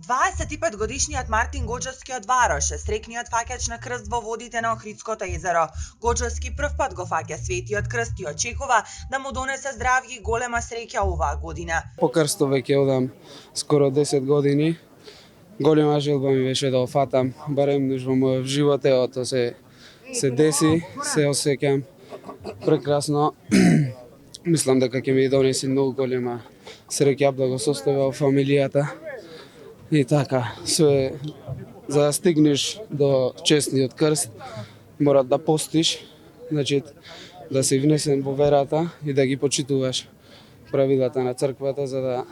25-годишниот Мартин Гоџовски од Варош е среќниот фаќач на крст во водите на Охридското езеро. Гоџовски прв пат го фаќа светиот крст и очекува да му донесе здравје и голема среќа оваа година. По крстов веќе одам скоро 10 години. Голема желба ми беше да го фатам, барем неш во мојот живот, ото се деси, се осеќам прекрасно. Мислам дека ќе ми донесе многу голема среќа, благосостојба во фамилијата. И така, све за да стигнеш до честниот крст, мора да постиш, значи да се внесен во верата и да ги почитуваш правилата на црквата за да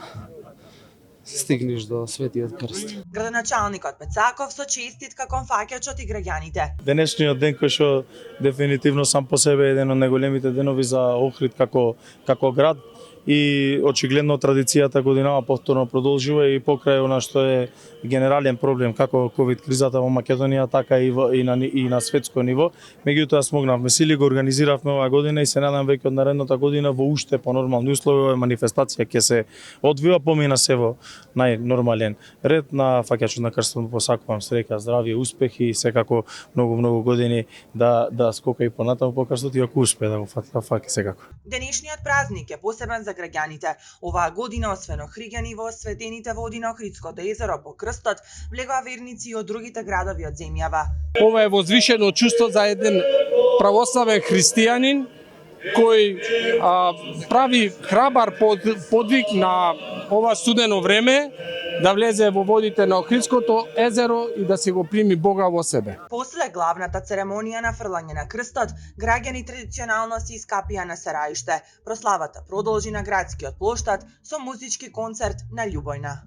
стигнеш до светиот крст. Градоначалникот Пецаков со честитка кон фаќачот и граѓаните. Денешниот ден кој што дефинитивно сам по себе е еден од најголемите денови за Охрид како град и очигледно традицијата годинава повторно продолжува и покрај она што е генерален проблем како ковид кризата во Македонија, така и на светско ниво. Меѓутоа смогнавме сили, го организиравме оваа година и се надам веќе од наредната година во уште по нормални услови оваа манифестација ќе се одвива, помина се во најнормален ред. На фаќачот на крстот посакувам среќа, здравје, успехи и секако многу години да скока и понатаму по крстот и ако успее да го фаќа секако. Денешниот празник е посебен за граѓаните. Оваа година освен охриѓани во осветените води на Охридското езеро по крстот, влегоа верници и од другите градови од земјава. Ова е возвишено чувство за еден православен христијанин кој прави храбар подвиг на ова студено време да влезе во водите на Охридското езеро и да си го прими Бога во себе. После главната церемонија на фрлање на крстот, граѓани традиционално се искапија на Сараиште. Прославата продолжи на градскиот плоштад со музички концерт на Љубојна.